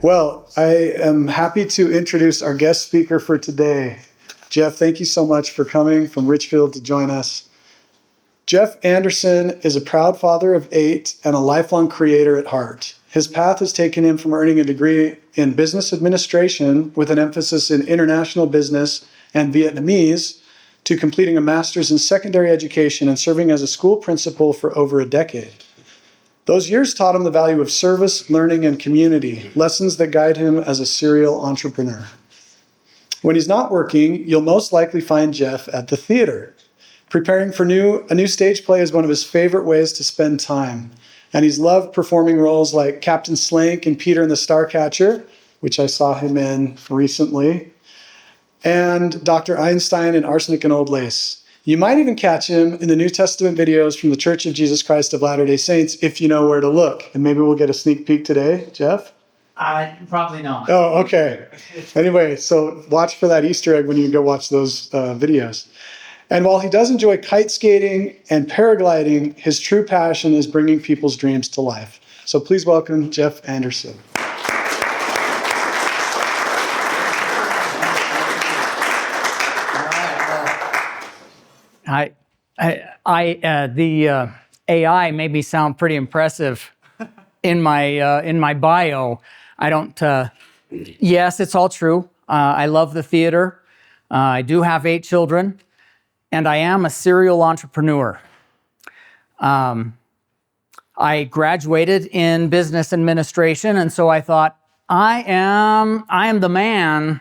Well, I am happy to introduce our guest speaker for today. Jeff, thank you so much for coming from Richfield to join us. Jeff Anderson is a proud father of 8 and a lifelong creator at heart. His path has taken him from earning a degree in business administration with an emphasis in international business and Vietnamese to completing a master's in secondary education and serving as a school principal for over a decade. Those years taught him the value of service, learning, and community, lessons that guide him as a serial entrepreneur. When he's not working, you'll most likely find Jeff at the theater. Preparing for a new stage play is one of his favorite ways to spend time. And he's loved performing roles like Captain Slank in Peter and the Starcatcher, which I saw him in recently, and Dr. Einstein in Arsenic and Old Lace. You might even catch him in the New Testament videos from the Church of Jesus Christ of Latter-day Saints if you know where to look. And maybe we'll get a sneak peek today, Jeff? Probably not. Oh, okay. Anyway, so watch for that Easter egg when you go watch those videos. And while he does enjoy kite skating and paragliding, his true passion is bringing people's dreams to life. So please welcome Jeff Anderson. The AI made me sound pretty impressive in my bio. I don't. Yes, it's all true. I love the theater. I do have 8 children, and I am a serial entrepreneur. I graduated in business administration, and so I thought I am the man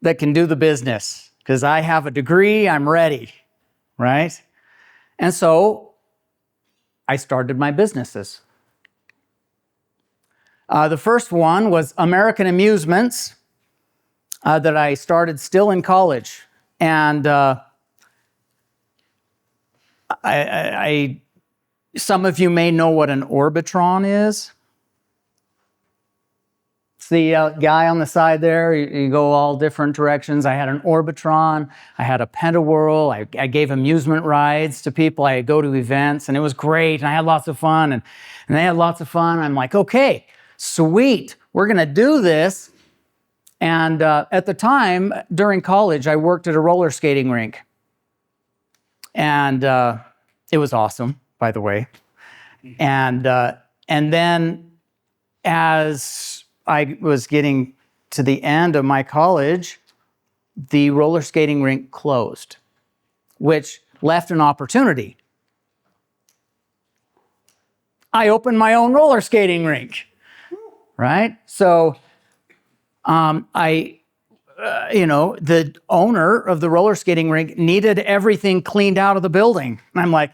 that can do the business because I have a degree. I'm ready. Right? And so I started my businesses. The first one was American Amusements that I started still in college. And some of you may know what an Orbitron is. It's the guy on the side there. You go all different directions. I had an Orbitron. I had a Pentawhirl. I gave amusement rides to people. I go to events, and it was great. And I had lots of fun, and they had lots of fun. I'm like, okay, sweet. We're going to do this. And at the time, during college, I worked at a roller skating rink. And it was awesome, by the way. And then as I was getting to the end of my college, the roller skating rink closed, which left an opportunity. I opened my own roller skating rink, right? So the owner of the roller skating rink needed everything cleaned out of the building. And I'm like,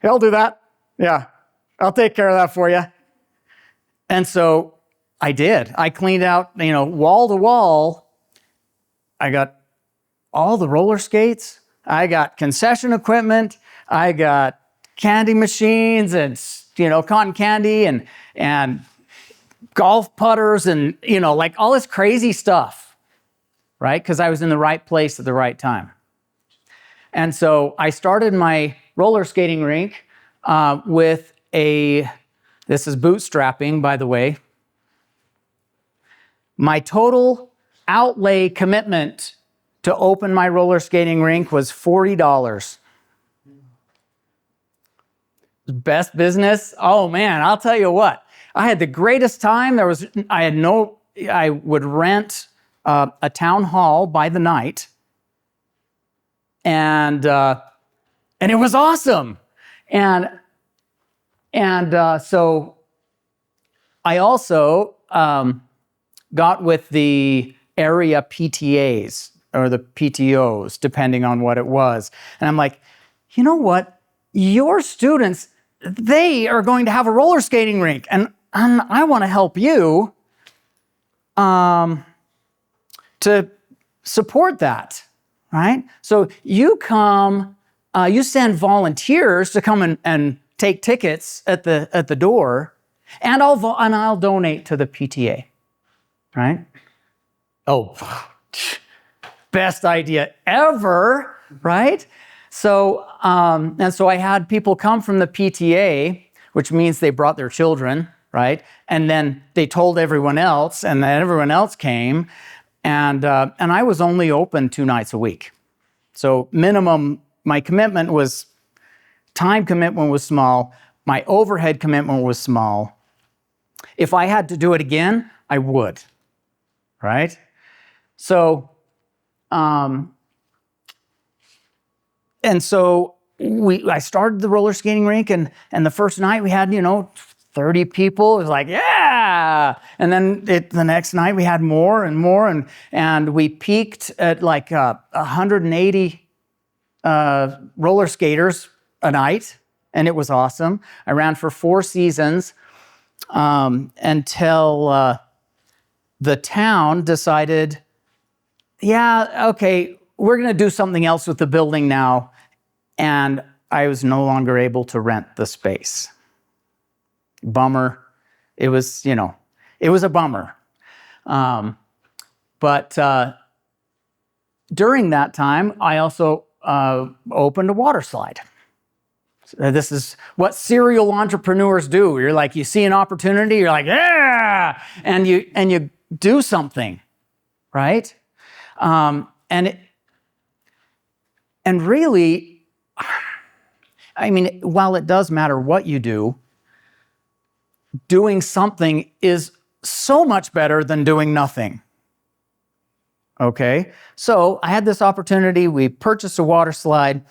hey, I'll do that. Yeah, I'll take care of that for you. And so I did. I cleaned out, wall to wall. I got all the roller skates. I got concession equipment. I got candy machines and, cotton candy and golf putters and, all this crazy stuff, right? Because I was in the right place at the right time. And so I started my roller skating rink with this is bootstrapping, by the way. My total outlay commitment to open my roller skating rink was $40. Best business? Oh man, I'll tell you what. I had the greatest time. I would rent a town hall by the night, and it was awesome. So I also got with the area PTAs or the PTOs, depending on what it was. And I'm like, you know what? Your students, they are going to have a roller skating rink, and I want to help you to support that, right? So you send volunteers to come and take tickets at the door, and I'll donate to the PTA, right? Oh, best idea ever, right? So I had people come from the PTA, which means they brought their children, right? And then they told everyone else, and then everyone else came, and I was only open 2 nights a week. So minimum, my time commitment was small, my overhead commitment was small. If I had to do it again, I would, right? So, and so I started the roller skating rink, and the first night we had, 30 people. It was like, yeah! And then the next night we had more and more, and we peaked at like 180 roller skaters a night, and it was awesome. I ran for 4 seasons until the town decided, yeah, okay, we're going to do something else with the building now, and I was no longer able to rent the space. Bummer. It was, it was a bummer. But during that time, I also opened a water slide. This is what serial entrepreneurs do. You're like, you see an opportunity, you're like, yeah, and you do something, right? And really, I mean, while it does matter what you do, doing something is so much better than doing nothing. Okay, so I had this opportunity. We purchased a water slide,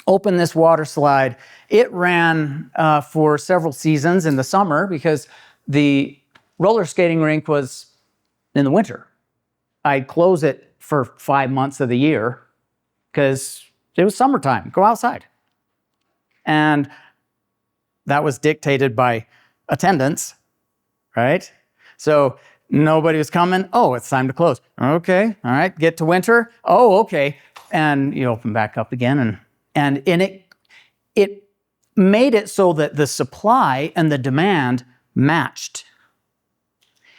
opened this water slide. It ran for several seasons in the summer because the roller skating rink was in the winter. I'd close it for 5 months of the year because it was summertime. Go outside. And that was dictated by attendance, right? So nobody was coming. Oh, it's time to close. Okay, all right, get to winter. Oh, okay. And you open back up again. And it made it so that the supply and the demand matched.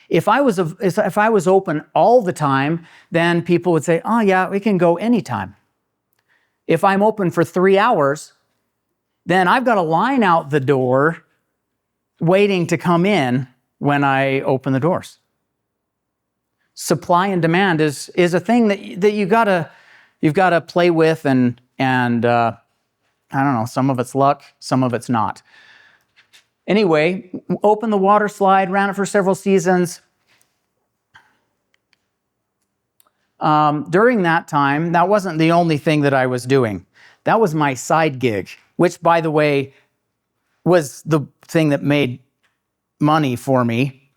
If I was open all the time, then people would say, oh yeah, we can go anytime. If I'm open for 3 hours, then I've got a line out the door waiting to come in when I open the doors. Supply and demand is a thing that you've got to play with, and I don't know, some of it's luck, some of it's not. Anyway, opened the water slide, ran it for several seasons. During that time, that wasn't the only thing that I was doing. That was my side gig, which, by the way, was the thing that made money for me,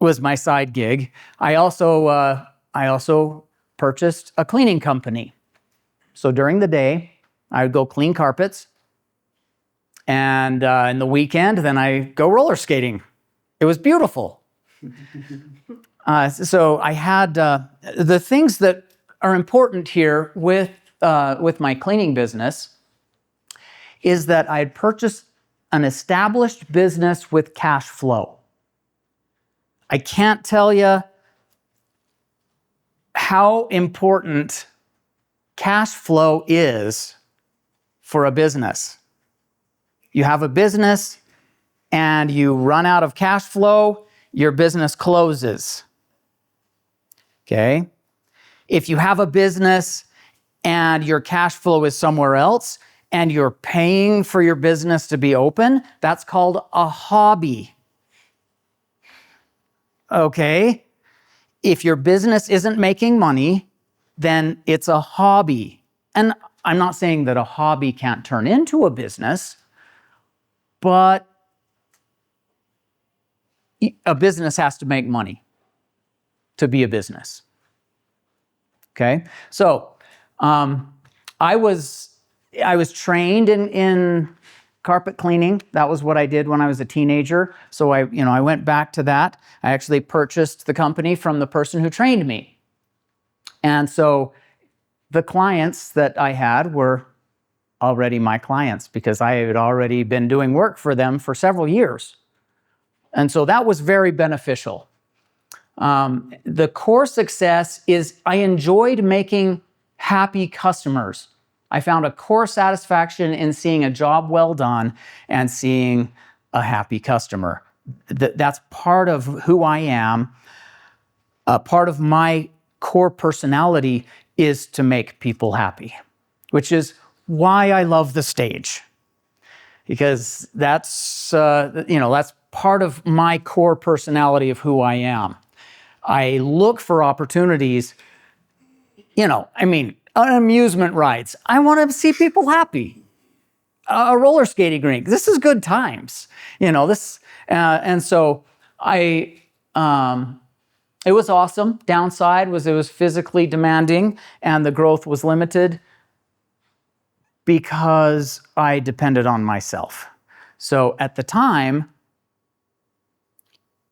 was my side gig. I also purchased a cleaning company. So during the day, I would go clean carpets, and in the weekend, then I go roller skating. It was beautiful. So I had the things that are important here with my cleaning business is that I had purchased an established business with cash flow. I can't tell you how important cash flow is for a business. You have a business and you run out of cash flow, your business closes. Okay? If you have a business and your cash flow is somewhere else and you're paying for your business to be open, that's called a hobby. Okay? If your business isn't making money, then it's a hobby. And I'm not saying that a hobby can't turn into a business, but a business has to make money to be a business. Okay? So, I was trained in carpet cleaning. That was what I did when I was a teenager. So I went back to that. I actually purchased the company from the person who trained me. And so the clients that I had were already my clients because I had already been doing work for them for several years. And so that was very beneficial. The core success is I enjoyed making happy customers. I found a core satisfaction in seeing a job well done and seeing a happy customer. That's part of who I am. Part of my core personality is to make people happy, which is why I love the stage. Because that's part of my core personality of who I am. I look for opportunities, amusement rides. I want to see people happy. A roller skating rink. This is good times. And so it was awesome. Downside was it was physically demanding and the growth was limited because I depended on myself. So at the time,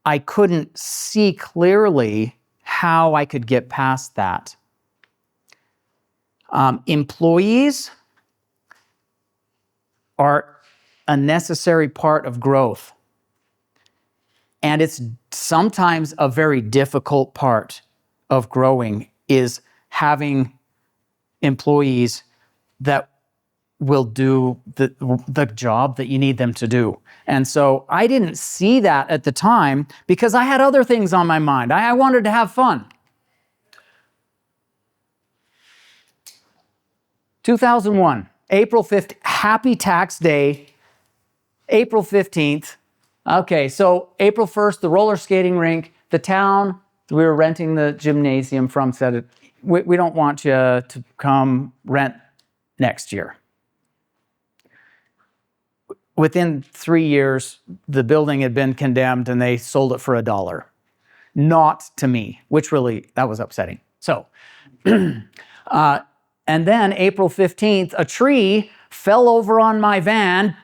I couldn't see clearly how I could get past that. Employees are a necessary part of growth. And it's sometimes a very difficult part of growing is having employees that will do the job that you need them to do. And so I didn't see that at the time because I had other things on my mind. I wanted to have fun. 2001, April 5th, happy tax day, April 15th. Okay, so April 1st, the roller skating rink, the town we were renting the gymnasium from said, we don't want you to come rent next year. Within 3 years, the building had been condemned and they sold it for $1. Not to me, which really, that was upsetting. So, and then April 15th, a tree fell over on my van,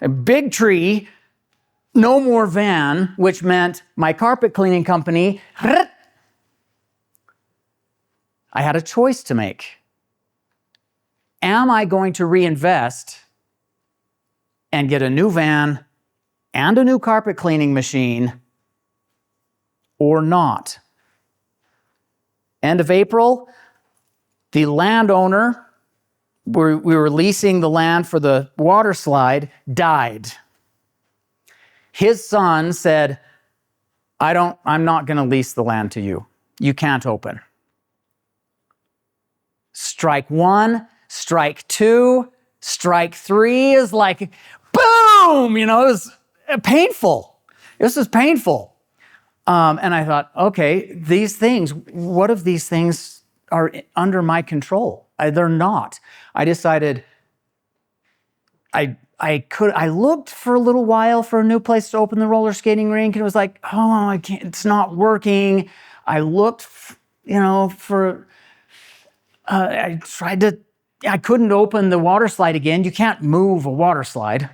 a big tree, no more van, which meant my carpet cleaning company, I had a choice to make. Am I going to reinvest and get a new van and a new carpet cleaning machine or not? End of April, the landowner, we were leasing the land for the water slide, died. His son said, I'm not going to lease the land to you. You can't open. Strike one, strike two, strike three is like, boom! It was painful. This is painful. And I thought, okay, these things, what if these things are under my control? They're not. I decided I looked for a little while for a new place to open the roller skating rink, and it was like, oh, I can't, it's not working. I looked, I couldn't open the water slide again. You can't move a water slide,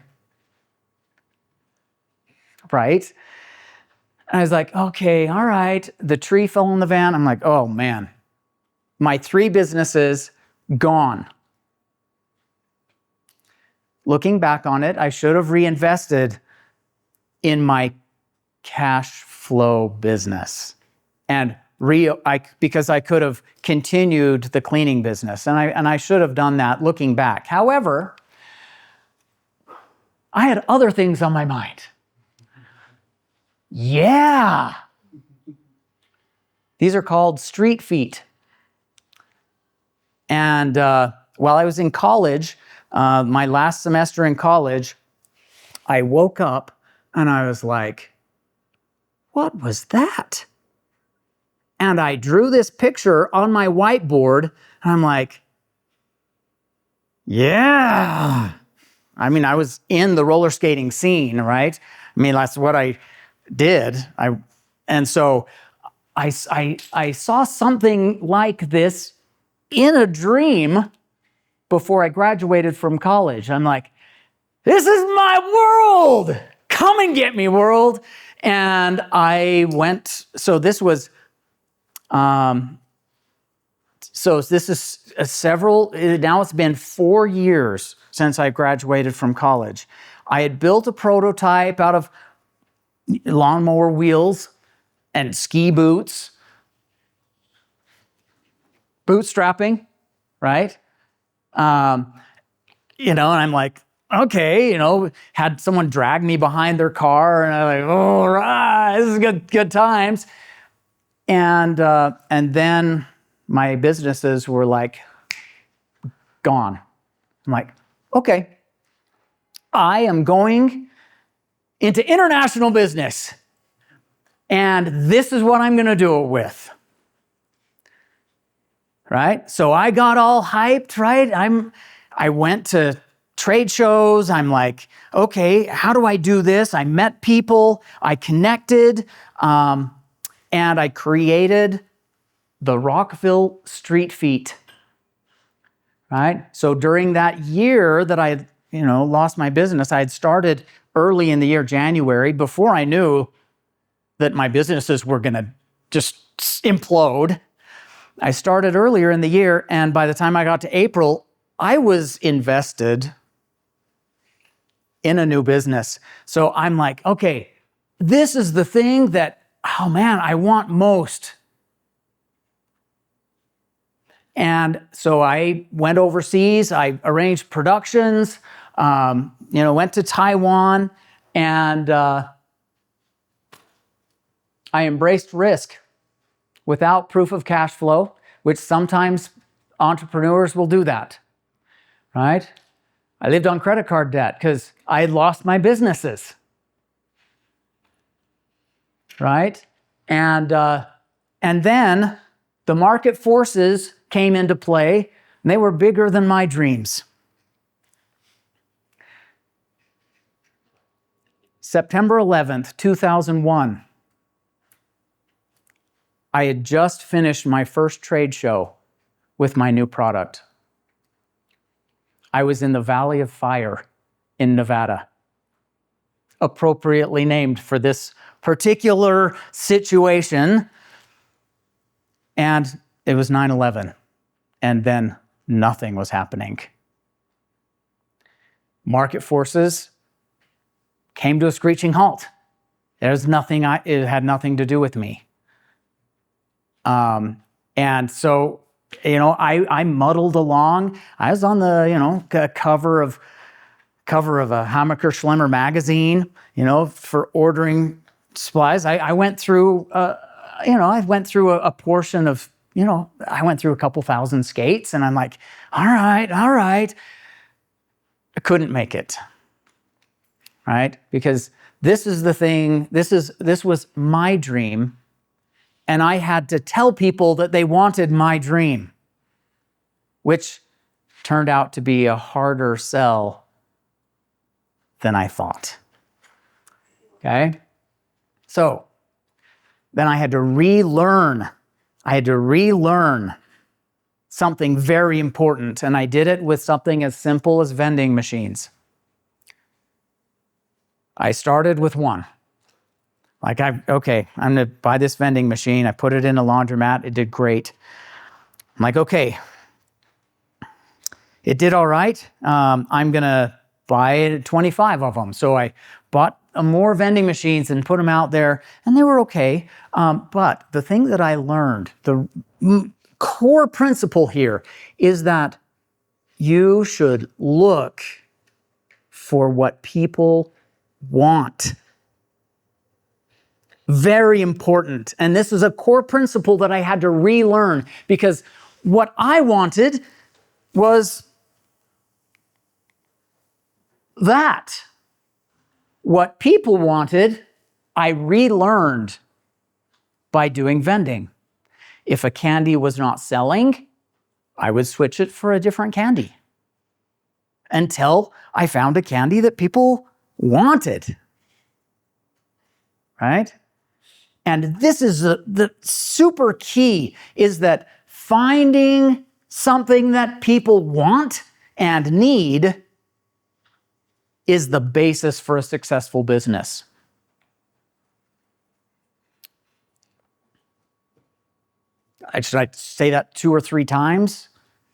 right? And I was like, okay, all right. The tree fell on the van. I'm like, oh man, my 3 businesses gone. Looking back on it, I should have reinvested in my cash flow business and because I could have continued the cleaning business, and I should have done that looking back. However, I had other things on my mind. Yeah. These are called street feet. And while I was in college, my last semester in college, I woke up and I was like, what was that? And I drew this picture on my whiteboard, and I'm like, yeah. I mean, I was in the roller skating scene, right? I mean, that's what I did. And so I saw something like this in a dream before I graduated from college. I'm like, this is my world. Come and get me, world. And I went, so this was, now it's been 4 years since I graduated from college. I had built a prototype out of lawnmower wheels and ski boots, bootstrapping, right? And I'm like, okay, had someone drag me behind their car, and I'm like, all right, this is good times. And then my businesses were like gone. I'm like, okay, I am going into international business, and this is what I'm going to do it with. Right? So I got all hyped, right? I went to trade shows. I'm like, okay, how do I do this? I met people, I connected, and I created the Rockville Street Feet. Right? So during that year that I had, lost my business, I had started early in the year, January, before I knew that my businesses were going to just implode. I started earlier in the year, and by the time I got to April, I was invested in a new business. So I'm like, okay, this is the thing that, oh man, I want most. And so I went overseas, I arranged productions, went to Taiwan, and I embraced risk without proof of cash flow, which sometimes entrepreneurs will do that, right? I lived on credit card debt because I had lost my businesses, right? And then the market forces came into play, and they were bigger than my dreams. September 11th, 2001, I had just finished my first trade show with my new product. I was in the Valley of Fire in Nevada, appropriately named for this particular situation. And it was 9/11, and then nothing was happening. Market forces came to a screeching halt. There's nothing, it had nothing to do with me. And so, I muddled along. I was on the, cover of a Hammacher Schlemmer magazine, for ordering supplies. I went through, I went through a portion of, I went through a couple thousand skates, and I'm like, all right. I couldn't make it, right? Because this is the thing, this was my dream. And I had to tell people that they wanted my dream, which turned out to be a harder sell than I thought. Okay? So then I had to relearn. Something very important, and I did it with something as simple as vending machines. I started with one. I'm going to buy this vending machine. I put it in a laundromat. It did great. I'm like, okay, it did all right. I'm going to buy 25 of them. So I bought more vending machines and put them out there, and they were okay. But the thing that I learned, the core principle here, is that you should look for what people want. Very important. And this is a core principle that I had to relearn, because what I wanted was that. What people wanted, I relearned by doing vending. If a candy was not selling, I would switch it for a different candy until I found a candy that people wanted. Right? And this is the super key, is that finding something that people want and need is the basis for a successful business. Should I say that 2 or 3 times?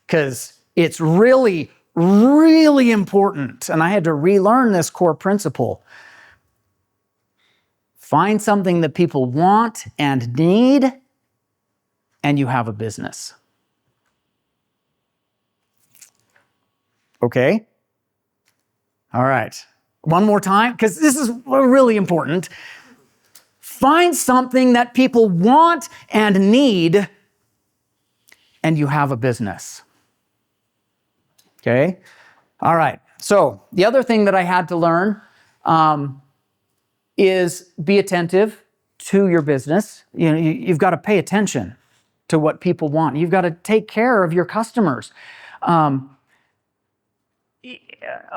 Because it's really, really important. And I had to relearn this core principle. Find something that people want and need, and you have a business. Okay? All right. One more time, because this is really important. Find something that people want and need, and you have a business. Okay? All right. So the other thing that I had to learn is be attentive to your business. You know, you've got to pay attention to what people want. You've got to take care of your customers.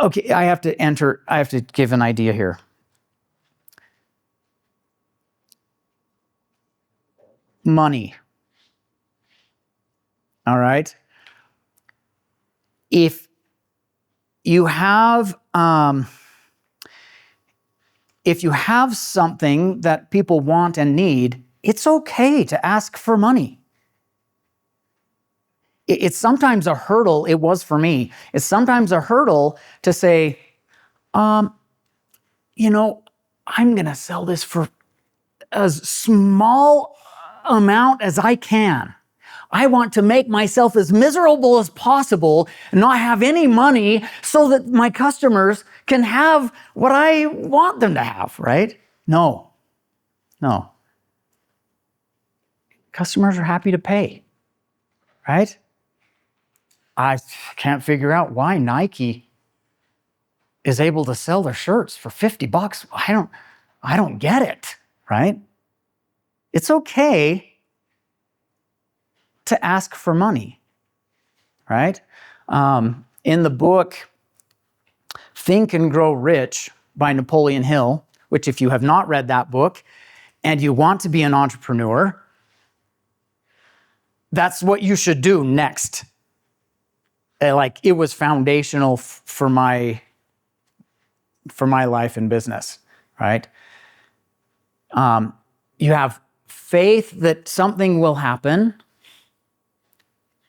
Okay, I have to give an idea here. Money. All right. If you have something that people want and need, it's okay to ask for money. It's sometimes a hurdle. It was for me. It's sometimes a hurdle to say, I'm going to sell this for as small amount as I can. I want to make myself as miserable as possible and not have any money so that my customers can have what I want them to have, right? No. Customers are happy to pay, right? I can't figure out why Nike is able to sell their shirts for $50. I don't get it, right? It's okay to ask for money, right? In the book, Think and Grow Rich by Napoleon Hill, which if you have not read that book and you want to be an entrepreneur, that's what you should do next. It was foundational for my life and business, right? You have faith that something will happen,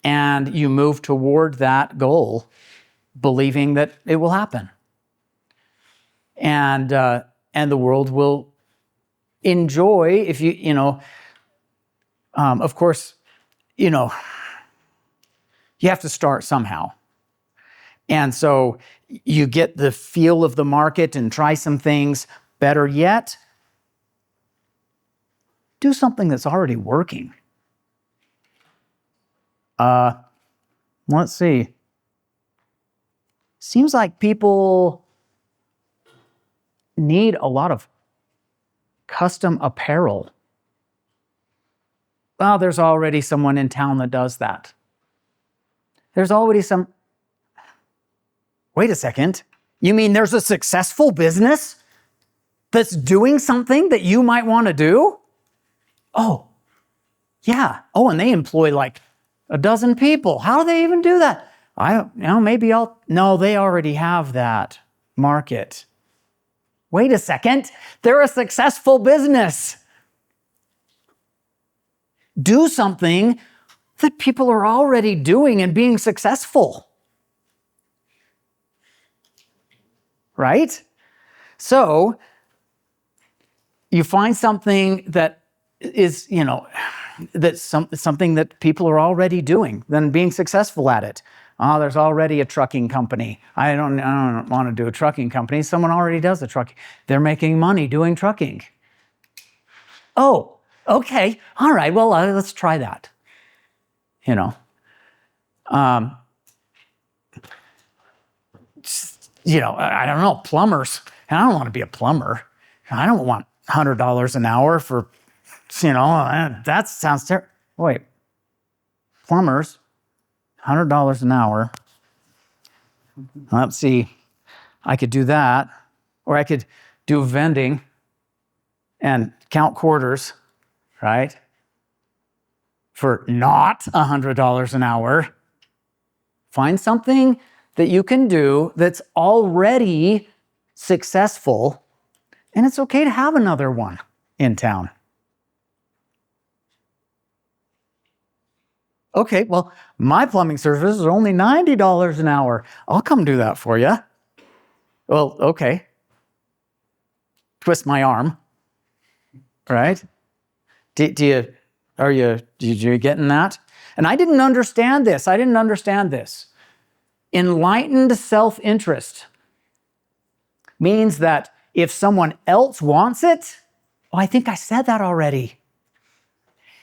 and you move toward that goal, believing that it will happen, and the world will enjoy if of course, you have to start somehow. And so you get the feel of the market and try some things. Better yet, do something that's already working. Let's see. Seems like people need a lot of custom apparel. Well, there's already someone in town that does that. There's already some... Wait a second. You mean there's a successful business that's doing something that you might want to do? Oh, yeah. Oh, and they employ like a dozen people. How do they even do that? No, they already have that market. Wait a second. They're a successful business. Do something that people are already doing and being successful. Right? So you find something that is, that's something that people are already doing, then being successful at it. Oh, there's already a trucking company. I don't want to do a trucking company. Someone already does a trucking. They're making money doing trucking. Oh, okay. All right. Well, let's try that. I don't know, plumbers. And I don't want to be a plumber. I don't want $100 an hour for, that sounds terrible. Wait, plumbers, $100 an hour. Let's see, I could do that. Or I could do vending and count quarters, right? For not $100 an hour. Find something that you can do that's already successful, and it's okay to have another one in town. Okay, well, my plumbing service is only $90 an hour. I'll come do that for you. Well, okay. Twist my arm, right? Did you getting that? And I didn't understand this. Enlightened self-interest means that if someone else wants it, oh, I think I said that already.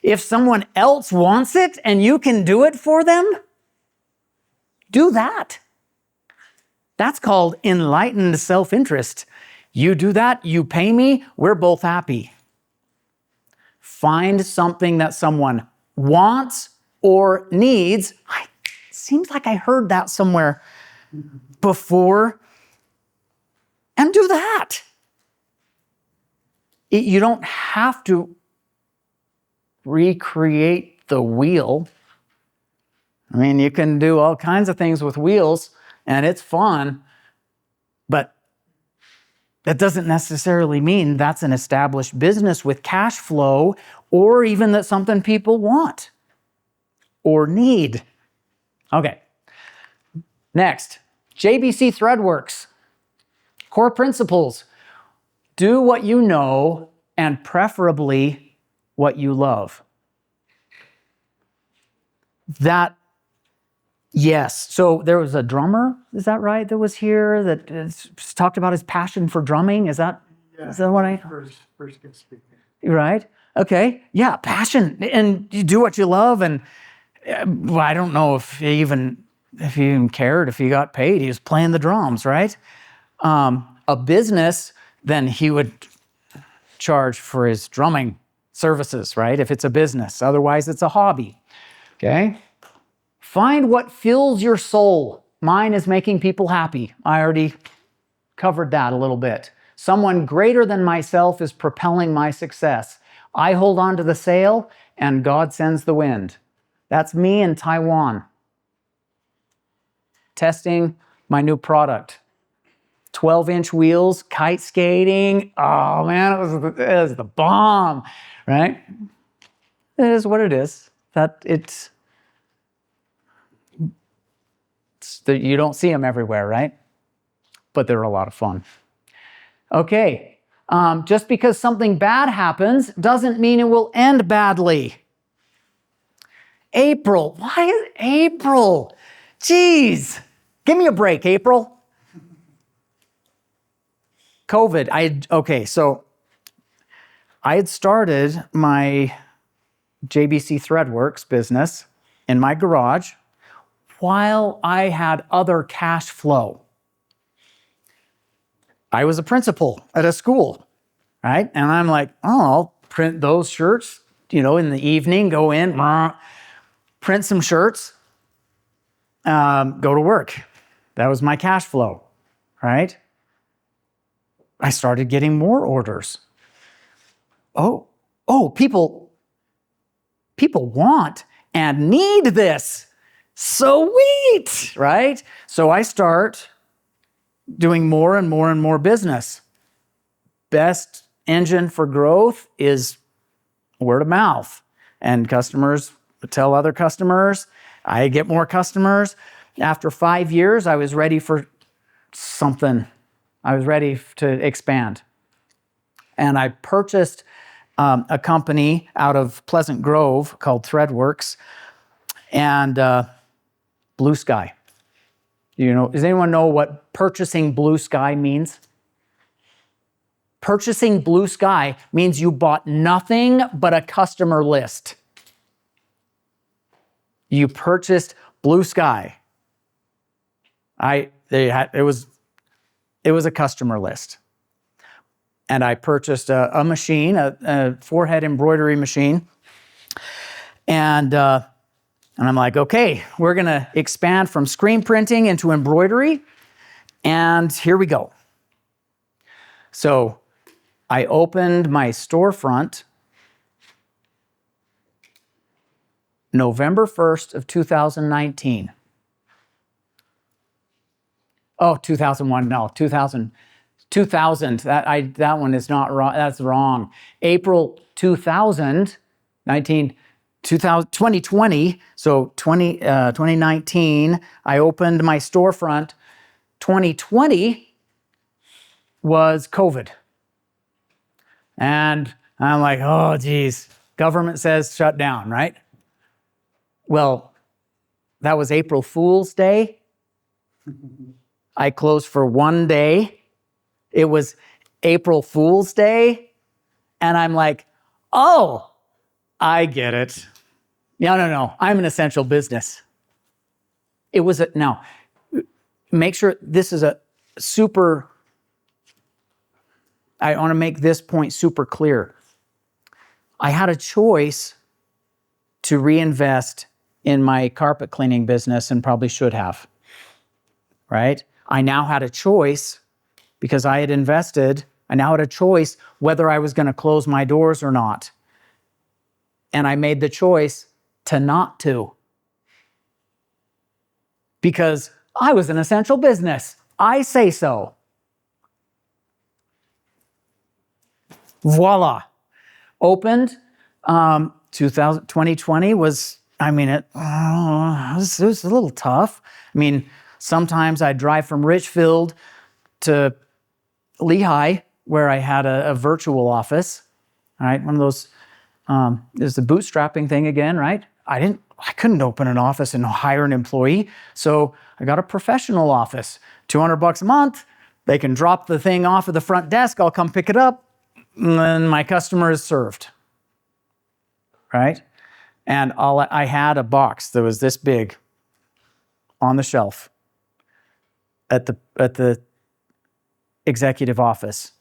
If someone else wants it and you can do it for them, do that. That's called enlightened self-interest. You do that, you pay me, we're both happy. Find something that someone wants or needs. Seems like I heard that somewhere before. And do that. You don't have to recreate the wheel. I mean, you can do all kinds of things with wheels, and it's fun, but that doesn't necessarily mean that's an established business with cash flow, or even that's something people want or need. Okay. Next, JBC Threadworks. Core principles. Do what you know and preferably what you love. That, yes. So there was a drummer, is that right, that was here that talked about his passion for drumming. Is that what I... First guest speaker. Right? Okay. Yeah, passion. And you do what you love. And well, I don't know if he even cared if he got paid. He was playing the drums, right? A business, then he would charge for his drumming services, right? If it's a business. Otherwise, it's a hobby. Okay? Find what fills your soul. Mine is making people happy. I already covered that a little bit. Someone greater than myself is propelling my success. I hold on to the sail and God sends the wind. That's me in Taiwan. Testing my new product. 12-inch wheels, kite skating. Oh man, it was the bomb, right? It is what it is. You don't see them everywhere, right? But they're a lot of fun. Okay, just because something bad happens doesn't mean it will end badly. April, why is April? Jeez, give me a break, April. COVID, so I had started my JBC Threadworks business in my garage while I had other cash flow. I was a principal at a school, right? And I'm like, oh, I'll print those shirts, in the evening, go in, print some shirts, go to work. That was my cash flow, right? I started getting more orders. Oh, people want and need this. Sweet, right? So I start doing more and more and more business. Best engine for growth is word of mouth. And customers tell other customers. I get more customers. After 5 years, I was ready for something. I was ready to expand. And I purchased a company out of Pleasant Grove called Threadworks and Blue Sky. Does anyone know what purchasing Blue Sky means? Purchasing Blue Sky means you bought nothing but a customer list. You purchased Blue Sky. It was a customer list. And I purchased a machine, a forehead embroidery machine. And I'm like, okay, we're going to expand from screen printing into embroidery. And here we go. So I opened my storefront November 1st of 2019. Oh, 2001, no, 2000. That one is not wrong. That's wrong. April 2020. So 2019, I opened my storefront. 2020 was COVID. And I'm like, oh, geez, government says shut down, right? Well, that was April Fool's Day. I closed for one day It was April Fool's Day. And I'm like, oh, I get it. No. I'm an essential business. It was now, make sure this is a super, I want to make this point super clear. I had a choice to reinvest in my carpet cleaning business and probably should have, right? I now had a choice because I had invested. I now had a choice whether I was going to close my doors or not. And I made the choice to not to. Because I was an essential business. I say so. Voila. Opened. 2020 was, it was a little tough. Sometimes I'd drive from Richfield to Lehigh, where I had a virtual office, right? One of those, there's the bootstrapping thing again, right? I couldn't open an office and hire an employee. So I got a professional office, $200 a month. They can drop the thing off at the front desk. I'll come pick it up and my customer is served, right? And I had a box that was this big on the shelf at the executive office,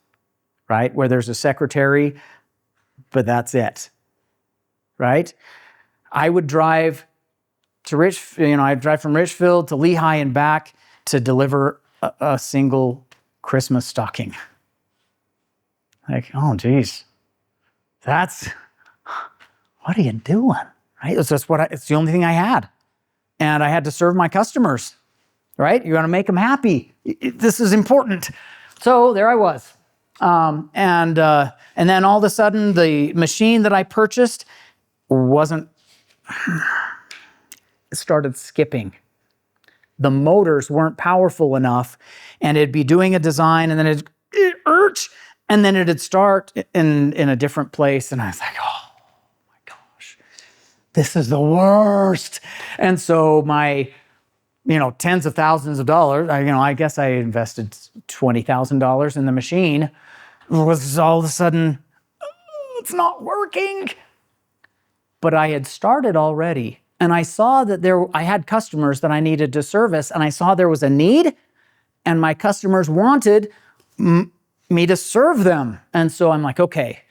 right? Where there's a secretary, but that's it, right? I would drive to I'd drive from Richfield to Lehigh and back to deliver a single Christmas stocking. Like, oh, geez, what are you doing? Right? It's the only thing I had. And I had to serve my customers, right? You want to make them happy. This is important. So there I was. And then all of a sudden, the machine that I purchased it started skipping. The motors weren't powerful enough, and it'd be doing a design, and then it'd start in a different place, and I was like, oh my gosh, this is the worst. And so my, tens of thousands of dollars, I guess I invested $20,000 in the machine, was all of a sudden, it's not working. But I had started already, and I saw that I had customers that I needed to service, and I saw there was a need, and my customers wanted me to serve them. And so I'm like, okay,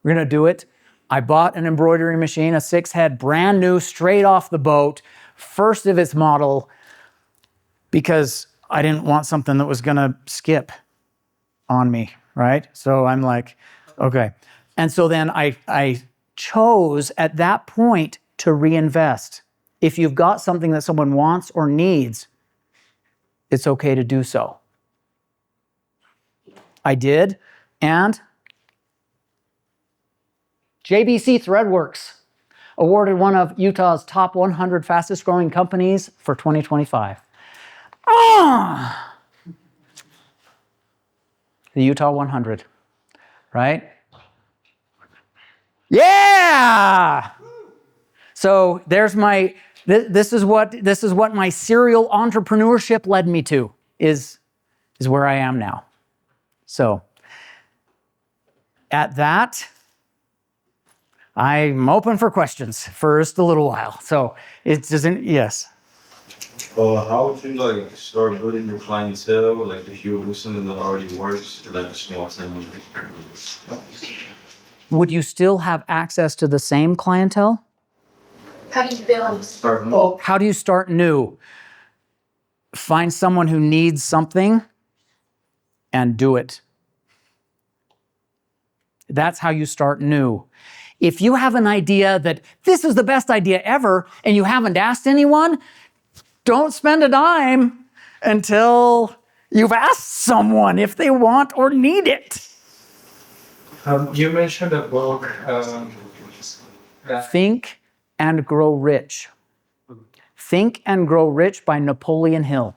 we're going to do it. I bought an embroidery machine, a 6-head, brand new, straight off the boat, first of its model, because I didn't want something that was going to skip on me, right? So I'm like, okay. And so then I chose at that point to reinvest. If you've got something that someone wants or needs, it's okay to do so. I did, and JBC Threadworks awarded one of Utah's top 100 fastest growing companies for 2025. The Utah 100, right? Yeah! So there's this is what my serial entrepreneurship led me to, is where I am now. So at that, I'm open for questions for just a little while. So it doesn't, yes. How would you start building your clientele? If you were something that already works, a small thing. Would you still have access to the same clientele? How do you build? How do you start new? Find someone who needs something and do it. That's how you start new. If you have an idea that this is the best idea ever and you haven't asked anyone, don't spend a dime until you've asked someone if they want or need it. You mentioned a book. Think and Grow Rich. Think and Grow Rich by Napoleon Hill.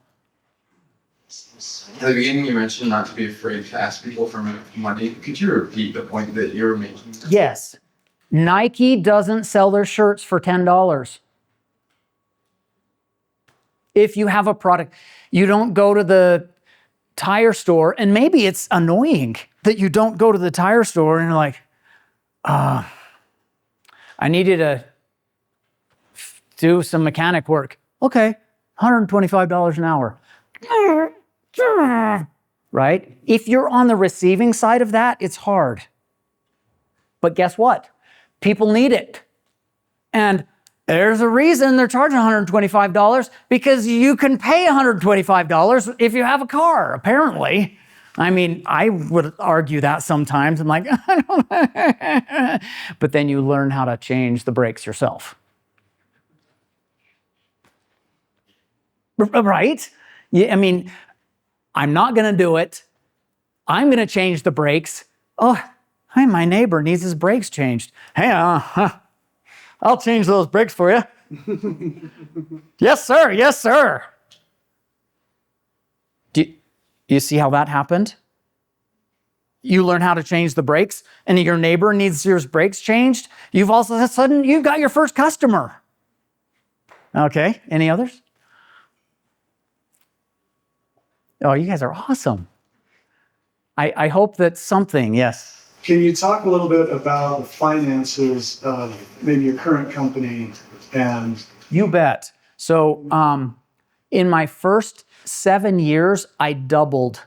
At the beginning, you mentioned not to be afraid to ask people for money. Could you repeat the point that you were making? Yes. Nike doesn't sell their shirts for $10. If you have a product, you don't go to the tire store, and maybe it's annoying that you don't go to the tire store and you're like, I need you to do some mechanic work. Okay, $125 an hour. Right? If you're on the receiving side of that, it's hard. But guess what? People need it. And there's a reason they're charging $125, because you can pay $125 if you have a car, apparently. I mean, I would argue that sometimes. I'm like, but then you learn how to change the brakes yourself. Right? Yeah, I mean, I'm not going to do it. I'm going to change the brakes. Oh, hey, my neighbor needs his brakes changed. Hey, I'll change those brakes for you. Yes, sir. Yes, sir. Do you see how that happened? You learn how to change the brakes, and your neighbor needs your brakes changed. You've also, all of a sudden, you've got your first customer. Okay, any others? Oh, you guys are awesome. I hope that something, yes. Can you talk a little bit about the finances of maybe your current company and... You bet. So in my first 7 years, I doubled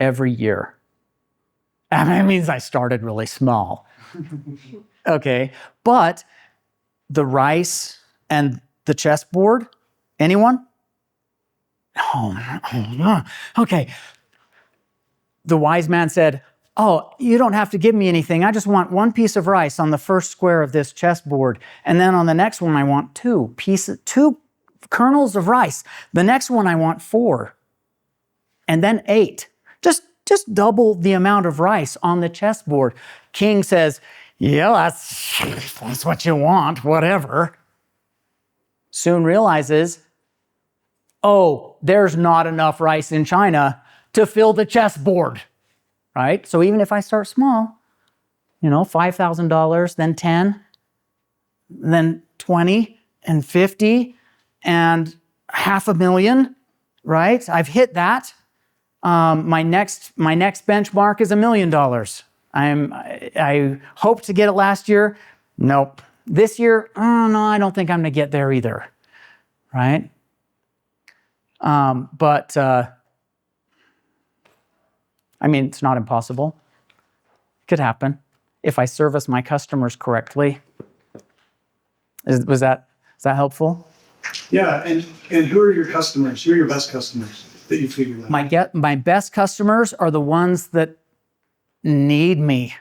every year. I mean, it means I started really small. Okay, but the rice and the chessboard, anyone? Oh, okay. The wise man said, oh, you don't have to give me anything. I just want one piece of rice on the first square of this chessboard. And then on the next one, I want two kernels of rice. The next one, I want 4. And then 8. Just double the amount of rice on the chessboard. King says, yeah, that's what you want, whatever. Soon realizes, oh, there's not enough rice in China to fill the chessboard, right? So even if I start small, $5,000, then 10, then 20, and 50, and $500,000, right? I've hit that. My next benchmark is $1 million. I hope to get it last year. Nope. This year, no, I don't think I'm going to get there either, right? But I mean, it's not impossible. It could happen if I service my customers correctly. Is that helpful? Yeah, and who are your customers? Who are your best customers that you figured out? My best customers are the ones that need me.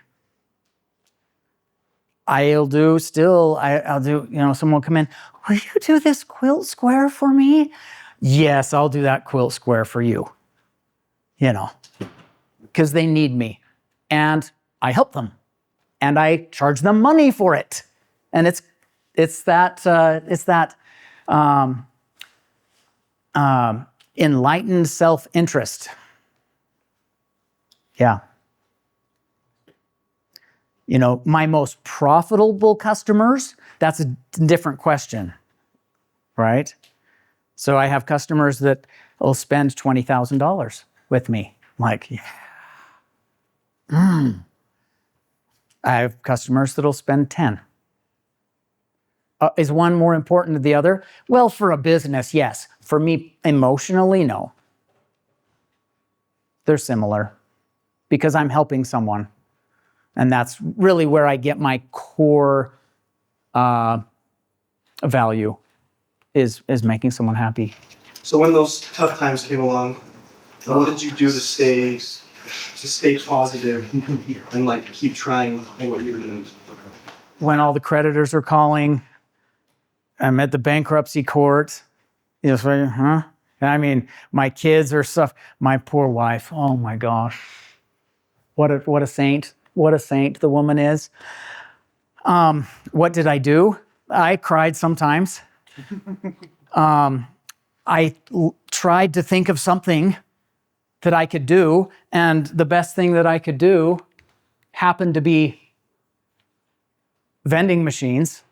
I'll do, someone will come in, will you do this quilt square for me? Yes, I'll do that quilt square for you. Because they need me. And I help them. And I charge them money for it. And it's that enlightened self-interest. Yeah. My most profitable customers, that's a different question, right? So I have customers that will spend $20,000 with me. I'm like, yeah. I have customers that'll spend 10. Is one more important than the other? Well, for a business, yes. For me, emotionally, no. They're similar because I'm helping someone. And that's really where I get my core value is making someone happy. So when those tough times came along, what did you do to stay positive and keep trying what you were doing? When all the creditors are calling, I'm at the bankruptcy court. I mean, my kids are stuff. My poor wife. Oh my gosh, what a saint! What a saint the woman is. What did I do? I cried sometimes. I tried to think of something that I could do, and the best thing that I could do happened to be vending machines.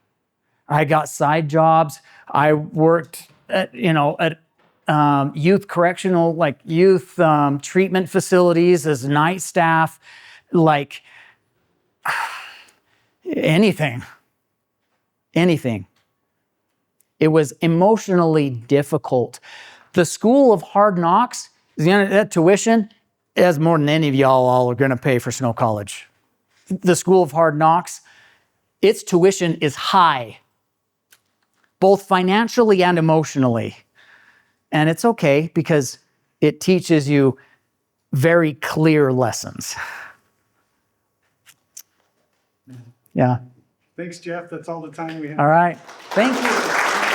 I got side jobs. I worked at youth correctional, like youth treatment facilities as night staff, like anything. It was emotionally difficult. The School of Hard Knocks, that tuition is more than any of y'all all are going to pay for Snow College. The School of Hard Knocks, its tuition is high, both financially and emotionally. And it's okay because it teaches you very clear lessons. Yeah. Thanks, Jeff. That's all the time we have. All right. Thank you.